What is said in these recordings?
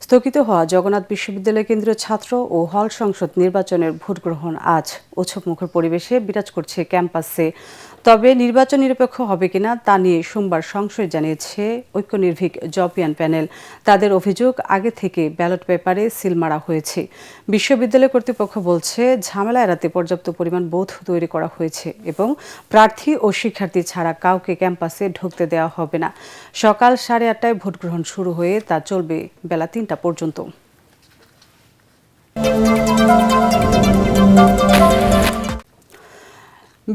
স্থগিত হওয়া জগন্নাথ বিশ্ববিদ্যালয় কেন্দ্রীয় ছাত্র ও হল সংসদ নির্বাচনের ভোট গ্রহণ আজ উৎসবমুখর পরিবেশে বিরাজ করছে ক্যাম্পাসে। তবে নির্বাচন নিরপেক্ষ হবে কিনা তা নিয়ে সোমবার সংশয় জানিয়েছে ঐক্যনির্ভীক জপিয়ান প্যানেল। তাদের অভিযোগ, আগে থেকে ব্যালট পেপারে সিল মারা হয়েছে। বিশ্ববিদ্যালয় কর্তৃপক্ষ বলছে, ঝামেলা এড়াতে পর্যাপ্ত পরিমাণ বুথ তৈরি করা হয়েছে এবং প্রার্থী ও শিক্ষার্থী ছাড়া কাউকে ক্যাম্পাসে ঢুকতে দেওয়া হবে না। সকাল 8:30টায় ভোট গ্রহণ শুরু হয়ে তা চলবে বেলা 3টা পর্যন্ত।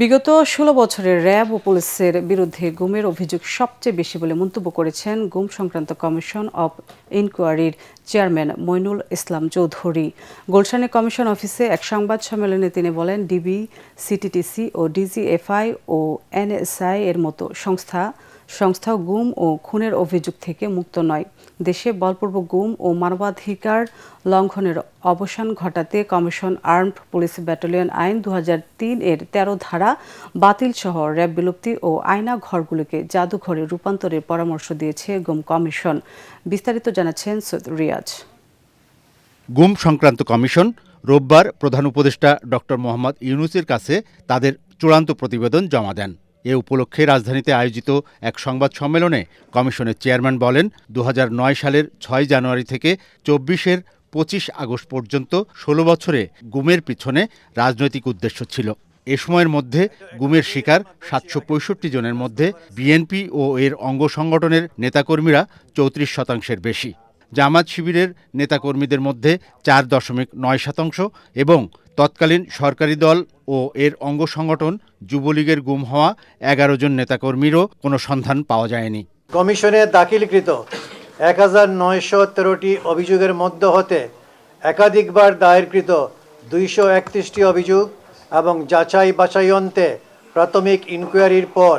বিগত 16 বছরের র্যাব ও পুলিশের বিরুদ্ধে গুমের অভিযোগ সবচেয়ে বেশি বলে মন্তব্য করেছেন গুম সংক্রান্ত commission of ইনকোয়ারির chairman Moinul Islam Chowdhury. গুলশানে কমিশন অফিসে এক সংবাদ সম্মেলনে তিনি বলেন, ডিবি, সিটিটিসি ও ডিজিএফআই ও এনএসআই এর মতো সংস্থাও গুম ও খুনের অভিযোগ থেকে মুক্ত নয়। দেশে বলপূর্বক গুম ও মানবাধিকার লঙ্ঘনের অবসান ঘটাতে কমিশন আর্মড পুলিশ ব্যাটালিয়ন আইন 2003 এর 13 ধারা বাতিল সহ র্যাব বিলুপ্তি ও আয়না ঘরগুলোকে জাদুঘরে রূপান্তরের পরামর্শ দিয়েছে গুম কমিশন। বিস্তারিত জানাচ্ছেন সৈয়দ রিয়াজ। গুম সংক্রান্ত কমিশন রোববার প্রধান উপদেষ্টা ডক্টর মোহাম্মদ ইউনূসের কাছে তাদের চূড়ান্ত প্রতিবেদন জমা দেন। এ উপলক্ষে রাজধানীতে আয়োজিত এক সংবাদ সম্মেলনে কমিশনের চেয়ারম্যান বলেন, 2009 সালের 6 জানুয়ারি থেকে 24-এর 25 আগস্ট পর্যন্ত 16 বছরে গুমের পিছনে রাজনৈতিক উদ্দেশ্য ছিল। এ সময়ের মধ্যে গুমের শিকার 765 জনের মধ্যে বিএনপি ও এর অঙ্গ সংগঠনের নেতাকর্মীরা 34% বেশি। জামাত শিবিরের নেতাকর্মীদের মধ্যে 4.9% এবং তৎকালীন সরকারি দল ও এর অঙ্গ সংগঠন যুবলীগের গুম হওয়া 11 জন নেতাকর্মীরও কোনো সন্ধান পাওয়া যায়নি। কমিশনে দাখিলকৃত 1913টি অভিযোগের মধ্য হতে একাধিকবার দায়েরকৃত 231টি অভিযোগ এবং যাচাই বাছাই অন্তে প্রাথমিক ইনকোয়ারির পর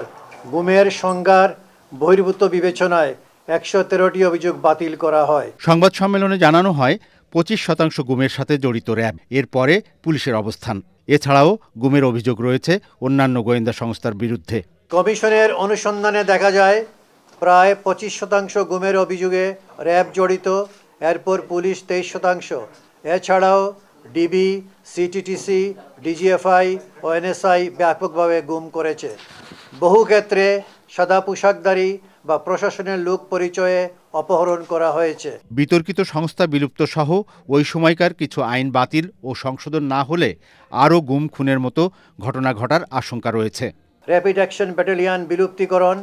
গুমের সংজ্ঞার বহির্ভূত বিবেচনায় 113টি অভিযোগ বাতিল করা হয়। সংবাদ সম্মেলনে জানানো হয়, 25% গুমের সাথে জড়িত র্যাব, এরপরে পুলিশের অবস্থান। এছাড়াও গুমের অভিযোগ রয়েছে অন্যান্য গোয়েন্দা সংস্থার বিরুদ্ধে। কমিশনের অনুসন্ধানে দেখা যায়, প্রায় 25% গুমের অভিযোগে র্যাব জড়িত, এরপর পুলিশ 23%। এছাড়াও ডিবি, সিটিটিসি, ডিজিএফআই ও এনএসআই ব্যাপকভাবে গুম করেছে। বহু ক্ষেত্রে সাদা পোশাকধারী বা প্রশাসনের লোক পরিচয়ে অপহরণ করা হয়েছে। বিতর্কিত সংস্থা বিলুপ্ত সহ ওই সময়কার কিছু আইন বাতিল ও সংশোধন না হলে আরও গুম খুনের মতো ঘটনা ঘটার আশঙ্কা রয়েছে। র্যাপিড অ্যাকশন ব্যাটালিয়ন বিলুপ্তিকরণ,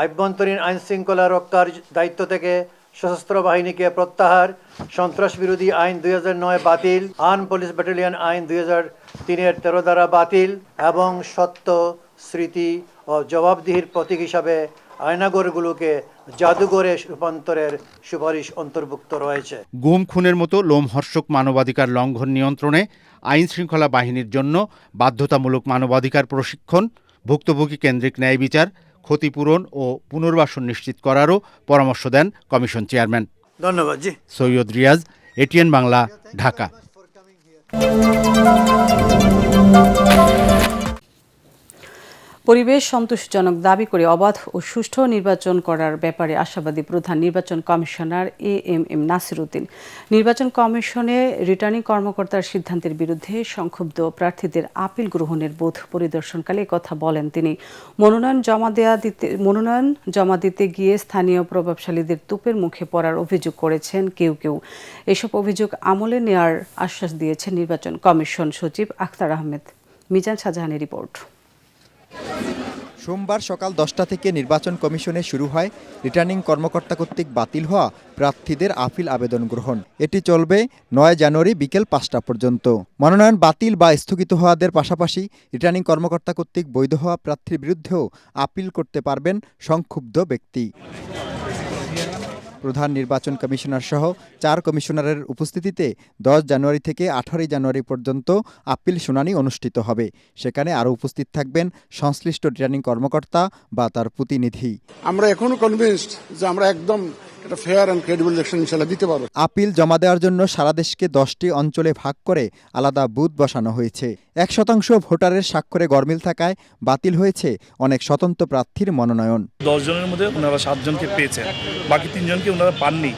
আভ্যন্তরীণ আইনশৃঙ্খলা রক্ষার দায়িত্ব থেকে সশস্ত্র বাহিনীকে প্রত্যাহার, সন্ত্রাস বিরোধী আইন 2009 বাতিল, আর্মড পুলিশ ব্যাটালিয়ন আইন 2003-এর 13 ধারা বাতিল এবং সত্য, স্মৃতি ও জবাবদিহির প্রতীক হিসাবে আয়নাঘরগুলোকে জাদুঘরে রূপান্তরের সুপারিশ অন্তর্ভুক্ত রয়েছে। গুম খুনের মতো লোমহর্ষক মানবাধিকার লঙ্ঘন নিয়ন্ত্রণে আইন শৃঙ্খলা বাহিনীর জন্য বাধ্যতামূলক মানবাধিকার প্রশিক্ষণ, ভুক্তভোগী কেন্দ্রিক ন্যায় বিচার, ক্ষতিপূরণ ও পুনর্বাসন নিশ্চিত করারও পরামর্শ দেন কমিশন চেয়ারম্যান। ধন্যবাদ জি। সৈয়দ রিয়াজ, এটিএন বাংলা, ঢাকা। পরিবেশ সন্তোষজনক দাবি করে অবাধ ও সুষ্ঠু নির্বাচন করার ব্যাপারে আশাবাদী প্রধান নির্বাচন কমিশনার এএমএম নাসির উদ্দিন। নির্বাচন কমিশনে রিটার্নিং কর্মকর্তার সিদ্ধান্তের বিরুদ্ধে সংক্ষুব্ধ প্রার্থীদের আপিল গ্রহণের বোধ পরিদর্শনকালে কথা বলেন তিনি। মনোনয়ন জমা দিতে গিয়ে স্থানীয় প্রভাবশালীদের তোপের মুখে পড়ার অভিযোগ করেছেন কেউ। এসব অভিযোগ আমলে নেওয়ার আশ্বাস দিয়েছেন নির্বাচন কমিশন সচিব আখতার আহমেদ। মিজান শাহজাহানের রিপোর্ট। সোমবার সকাল 10টা থেকে নির্বাচন কমিশনে শুরু হয় রিটার্নিং কর্মকর্তা কর্তৃক বাতিল হওয়া প্রার্থীদের আপিল আবেদন গ্রহণ। এটি চলবে 9 জানুয়ারি বিকেল 5টা পর্যন্ত। মনোনয়ন বাতিল বা স্থগিত হওয়াদের পাশাপাশি রিটার্নিং কর্মকর্তা কর্তৃক বৈধ হওয়া প্রার্থীর বিরুদ্ধেও আপিল করতে পারবেন সংক্ষুব্ধ ব্যক্তি। প্রধান নির্বাচন কমিশনার সহ 4 কমিশনারের উপস্থিতিতে 10 জানুয়ারি থেকে 18 জানুয়ারি পর্যন্ত আপিল শুনানি অনুষ্ঠিত হবে। সেখানে আরও উপস্থিত থাকবেন সংশ্লিষ্ট রিটার্নিং কর্মকর্তা বা তার প্রতিনিধি। আমরা এখনো কনভিন্সড যে আমরা একদম এটা ফেয়ার এন্ড ক্রেডিবল ইলেকশন ইনশাআল্লাহ দিতে পারব। আপিল জমা দেওয়ার জন্য সারা দেশকে 10টি অঞ্চলে ভাগ করে আলাদা বুথ বসানো হয়েছে। 1% ভোটারের স্বাক্ষরে গরমিল থাকায় বাতিল হয়েছে অনেক স্বতন্ত্র প্রার্থীর মনোনয়ন। 10 জনের মধ্যে ওনারা 7 জনকে পেয়েছেন, বাকি 3 জনকে ওনারা পাননি।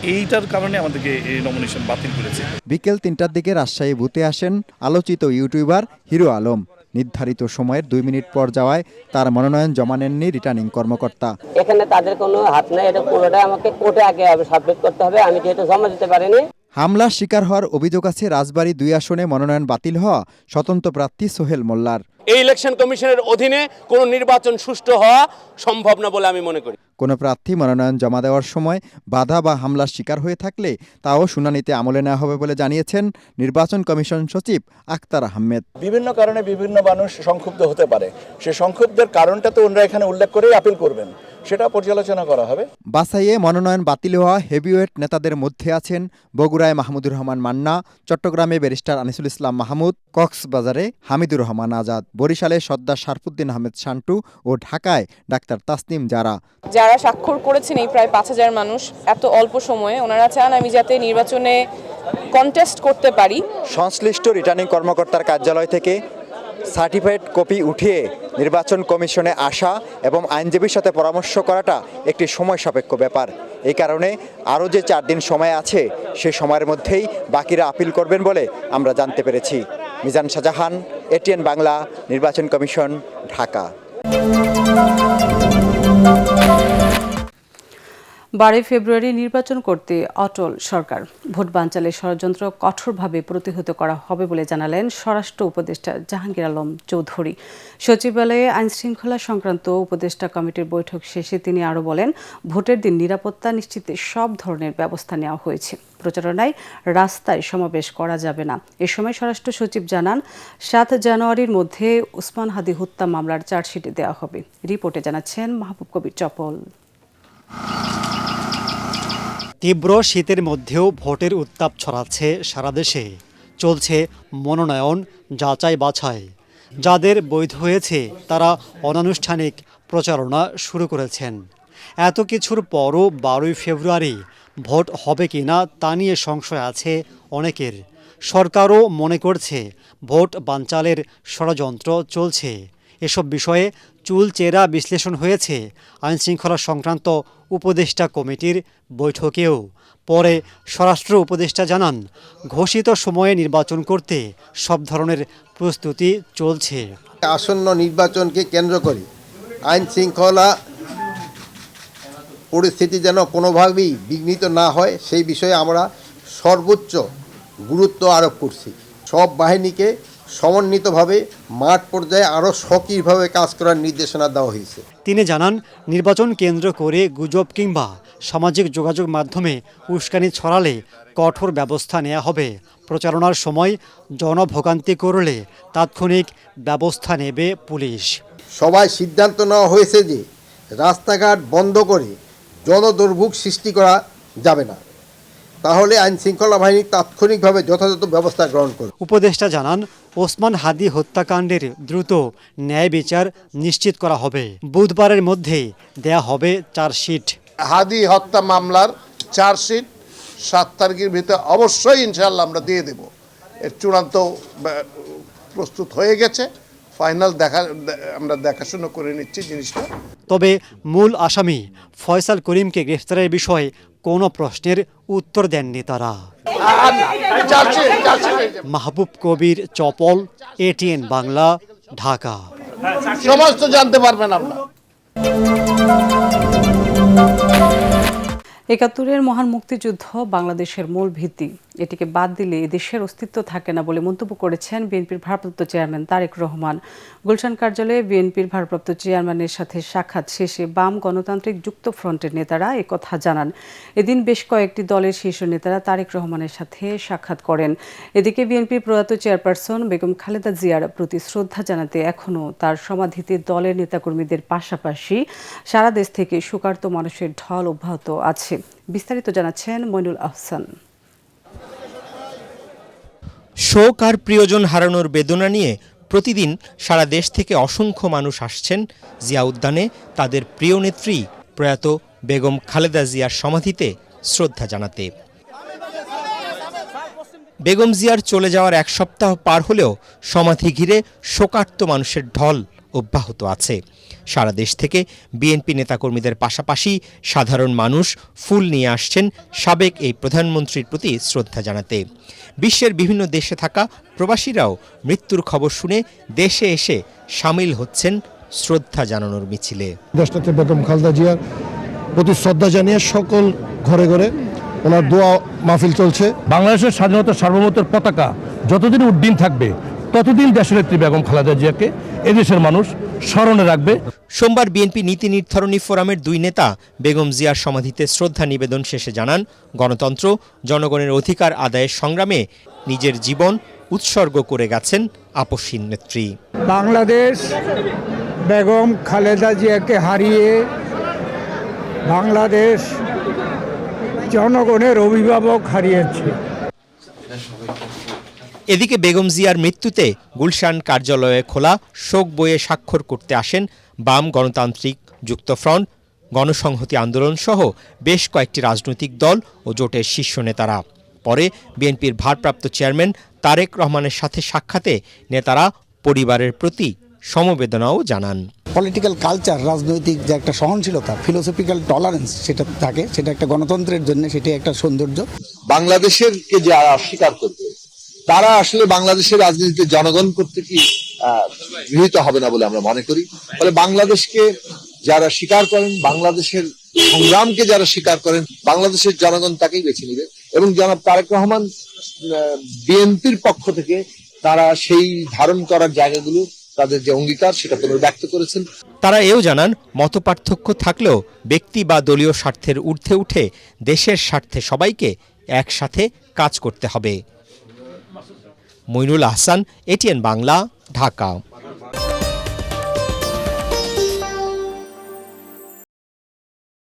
এইটার কারণে আমাদেরকে এই নমিনেশন বাতিল করেছে। বিকেল ৩টার দিকে রাজশাহী বুথে আসেন আলোচিত ইউটিউবার হিরো আলম। নির্ধারিত সময়ের ২ মিনিট পর যাওয়ায় তার মনোনয়ন জমা নেননি রিটার্নিং কর্মকর্তা। এখানে তাদের কোনো হাত নাই, এটা পুরোটা আমাকে কোর্টে আগে সাবমিট করতে হবে, আমি যেহেতু জমা দিতে পারিনি। হামলার শিকার হওয়ার অভিযোগ আছে রাজবাড়ী ২ আসনে মনোনয়ন বাতিল হওয়া স্বতন্ত্র প্রার্থী সোহেল মোল্লার। এই ইলেকশন কমিশনের অধীনে কোনো নির্বাচন সুষ্ঠু হওয়া সম্ভব না বলে আমি মনে করি। কোনো প্রার্থী মনোনয়ন জমা দেওয়ার সময় বাধা বা হামলার শিকার হয়ে থাকলে তাও শুনানিতে আমলে নেওয়া হবে বলে জানিয়েছেন নির্বাচন কমিশন সচিব আক্তার আহমেদ। বিভিন্ন কারণে বিভিন্ন মানুষ সংক্ষুব্ধ হতে পারে, সে সংক্ষুব্ধের কারণটা তো ওনারা এখানে উল্লেখ করেই আপিল করবেন, সেটা পর্যালোচনা করা হবে। বাছাইয়ে মনোনয়ন বাতিল হওয়া হেভিওয়েট নেতাদের মধ্যে আছেন বগুড়ায় মাহমুদুর রহমান মান্না, চট্টগ্রামে ব্যারিস্টার আনিসুল ইসলাম মাহমুদ, কক্সবাজারে হামিদুর রহমান আজাদ, বরিশালে সর্দার শারফুদ্দিন আহমেদ শান্টু ও ঢাকায় ডাক্তার তাসনিম জারা। যারা স্বাক্ষর করেছেন এই প্রায় ৫,০০০ মানুষ, এত অল্প সময়ে ওনারা চান আমি যাতে নির্বাচনে কন্টেস্ট করতে পারি। সংশ্লিষ্ট রিটার্নিং কর্মকর্তার কার্যালয় থেকে সার্টিফাইড কপি উঠিয়ে নির্বাচন কমিশনে আসা এবং আইনজীবীর সাথে পরামর্শ করাটা একটি সময় সাপেক্ষ ব্যাপার। এই কারণে আরও যে 4 দিন সময় আছে সে সময়ের মধ্যেই বাকিরা আপিল করবেন বলে আমরা জানতে পেরেছি। মিজান শাহজাহান, এটিএন বাংলা, নির্বাচন কমিশন, ঢাকা। 12 ফেব্রুয়ারি নির্বাচন করতে অটল সরকার। ভোট বানচালের ষড়যন্ত্র কঠোরভাবে প্রতিহত করা হবে বলে জানালেন স্বরাষ্ট্র উপদেষ্টা জাহাঙ্গীর আলম চৌধুরী। সচিবালয়ে আইনশৃঙ্খলা সংক্রান্ত উপদেষ্টা কমিটির বৈঠক শেষে তিনি আরও বলেন, ভোটের দিন নিরাপত্তা নিশ্চিতে সব ধরনের ব্যবস্থা নেওয়া হয়েছে। প্রচারণায় রাস্তায় সমাবেশ করা যাবে না। এ সময় স্বরাষ্ট্র সচিব জানান, 7 জানুয়ারির মধ্যে ওসমান হাদি হত্যা মামলার চার্জশিট দেওয়া হবে। রিপোর্টে জানাচ্ছেন মাহবুব কবির চপল। তীব্র শীতের মধ্যেও ভোটের উত্তাপ ছড়াচ্ছে সারা দেশে। চলছে মনোনয়ন যাচাই বাছাই। যাদের বৈধ হয়েছে তারা অনানুষ্ঠানিক প্রচারণা শুরু করেছেন। এত কিছুর পরও 12 ফেব্রুয়ারি ভোট হবে কিনা তা নিয়ে সংশয় আছে অনেকের। সরকারও মনে করছে ভোট বানচালের ষড়যন্ত্র চলছে। এসব বিষয়ে চুলচেরা বিশ্লেষণ হয়েছে আইনশৃঙ্খলা সংক্রান্ত উপদেষ্টা কমিটির বৈঠকেও। পরে স্বরাষ্ট্র উপদেষ্টা জানান, ঘোষিত সময়ে নির্বাচন করতে সব ধরনের প্রস্তুতি চলছে। আসন্ন নির্বাচনকে কেন্দ্র করে আইন শৃঙ্খলা পরিস্থিতি যেন কোনোভাবেই বিঘ্নিত না হয় সেই বিষয়ে আমরা সর্বোচ্চ গুরুত্ব আরোপ করছি। সব বাহিনীকে সমন্বিতভাবে মাঠ পর্যায়ে আরও সক্রিয়ভাবে কাজ করার নির্দেশনা দেওয়া হয়েছে। তিনি জানান, নির্বাচন কেন্দ্র করে গুজব কিংবা সামাজিক যোগাযোগ মাধ্যমে উস্কানি ছড়ালে কঠোর ব্যবস্থা নেওয়া হবে। প্রচারণার সময় জনভোগান্তি করলে তাৎক্ষণিক ব্যবস্থা নেবে পুলিশ। সবাই সিদ্ধান্ত নেওয়া হয়েছে যে রাস্তাঘাট বন্ধ করে জনদুর্ভোগ সৃষ্টি করা যাবে না, তাহলে আইন শৃঙ্খলা বাহিনী তাৎক্ষণিকভাবে যথাযথ ব্যবস্থা গ্রহণ করবে। উপদেষ্টা জানান, ওসমান হাদি হত্যাকাণ্ডের দ্রুত ন্যায় বিচার নিশ্চিত করা হবে। বুধবারের মধ্যে দেয়া হবে চার্জশিট। হাদি হত্যা মামলার চার্জশিট 7 তারিখের ভিতরে অবশ্যই ইনশাআল্লাহ আমরা দিয়ে দেব। এর চূড়ান্ত প্রস্তুত হয়ে গেছে, ফাইনাল আমরা দেখাশোনা করে নিচ্ছি জিনিসটা। তবে মূল আসামি ফয়সাল করিমকে গ্রেফতারের বিষয়ে কোনো প্রশ্নের উত্তর দেননি তারা। মাহবুব কবির চপল, এটিএন বাংলা, ঢাকা। সমস্ত জানতে পারবেন আমরা। ৭১-এর মহান মুক্তিযুদ্ধ বাংলাদেশের মূল ভিত্তি। এটিকে বাদ দিলে দেশের অস্তিত্ব থাকে না বলে মন্তব্য করেছেন বিএনপির ভারপ্রাপ্ত চেয়ারম্যান তারেক রহমান। গুলশান কার্যালয়ে বিএনপির ভারপ্রাপ্ত চেয়ারম্যানের সাথে সাক্ষাৎ শেষে বাম গণতান্ত্রিক যুক্তফ্রন্টের নেতারা একথা জানান। এদিন বেশ কয়েকটি দলের শীর্ষ নেতারা তারেক রহমানের সাথে সাক্ষাৎ করেন। এদিকে বিএনপির প্রয়াত চেয়ারপারসন বেগম খালেদা জিয়ার প্রতি শ্রদ্ধা জানাতে এখনও তার সমাধিতে দলের নেতাকর্মীদের পাশাপাশি সারা দেশ থেকে শোকার্ত মানুষের ঢল অব্যাহত আছে। বিস্তারিত জানাচ্ছেন মইনুল আহসান। শোক আর প্রিয়জন হারানোর বেদনা নিয়ে প্রতিদিন সারা দেশ থেকে অসংখ্য মানুষ আসছেন জিয়া উদ্যানে তাদের প্রিয় নেত্রী প্রয়াত বেগম খালেদা জিয়ার সমাধিতে শ্রদ্ধা জানাতে। বেগম জিয়ার চলে যাওয়ার 1 সপ্তাহ পার হলেও সমাধি ঘিরে শোকার্ত মানুষের ঢল অব্যাহত আছে। সারা দেশ থেকে বিএনপি নেতাকর্মীদের পাশাপাশি সাধারণ মানুষ ফুল নিয়ে আসছেন সাবেক এই প্রধানমন্ত্রীর প্রতি শ্রদ্ধা জানাতে। বিশ্বের বিভিন্ন দেশে থাকা প্রবাসীরাও মৃত্যুর খবর শুনে দেশে এসে সামিল হচ্ছেন শ্রদ্ধা জানানোর মিছিলে। দেশটাতে বেগম খালেদা জিয়ার প্রতি শ্রদ্ধা জানিয়ে সকল ঘরে ঘরে ওনার দোয়া মাহফিল চলছে। বাংলাদেশের স্বাধীনতা সার্বভৌমত্বের পতাকা যতদিন উড্ডীন থাকবে ততদিন দেশনেত্রী বেগম খালেদা জিয়াকে এদেশের মানুষ স্মরণে রাখবে। সোমবার বিএনপি নীতি নির্ধারণী ফোরামের দুই নেতা বেগম জিয়ার সমাধিতে শ্রদ্ধা নিবেদন শেষে জানান, গণতন্ত্র, জনগণের অধিকার আদায়ের সংগ্রামে নিজের জীবন উৎসর্গ করে গেছেন আপসহীন নেত্রী। বাংলাদেশ বেগম খালেদা জিয়াকে হারিয়ে বাংলাদেশ জনগণের অভিভাবক হারিয়েছে। এদিকে বেগম জিয়ার মৃত্যুতে গুলশান কার্যালয়ে খোলা শোক বইয়ে স্বাক্ষর করতে আসেন বাম গণতান্ত্রিক যুক্তফ্রন্ট, গণসংহতি আন্দোলন সহ বেশ কয়েকটি রাজনৈতিক দল ও জোটের শীর্ষ নেতারা। পরে বিএনপির ভারপ্রাপ্ত চেয়ারম্যান তারেক রহমানের সাথে সাক্ষাতে নেতারা পরিবারের প্রতি সমবেদনাও জানান। পলিটিক্যাল কালচার, রাজনৈতিক যে একটা সহনশীলতা, ফিলোসফিক্যাল টলারেন্স সেটা থাকে, সেটা একটা গণতন্ত্রের জন্য সেটা একটা সৌন্দর্য। বাংলাদেশের কে যারা অস্বীকার করবে তারা আসলে বাংলাদেশের রাজনীতিতে জনগণ কর্তৃক গৃহীত হবে না বলে আমরা মনে করি। ফলে বাংলাদেশকে যারা স্বীকার করেন, বাংলাদেশের সংগ্রামকে যারা স্বীকার করেন, বাংলাদেশের জনগণ তাকেই বেছে নেবে। এবং জনাব তারেক রহমান বিএনপির পক্ষ থেকে তারা সেই ধারণ করার জায়গাগুলো, তাদের যে অঙ্গীকার সেটা পুনর্ব্যক্ত করেছেন। তারা এও জানান, মতপার্থক্য থাকলেও ব্যক্তি বা দলীয় স্বার্থের ঊর্ধ্বে উঠে দেশের স্বার্থে সবাইকে একসাথে কাজ করতে হবে। মইনুল আহসান, এটিএন বাংলা, ঢাকা।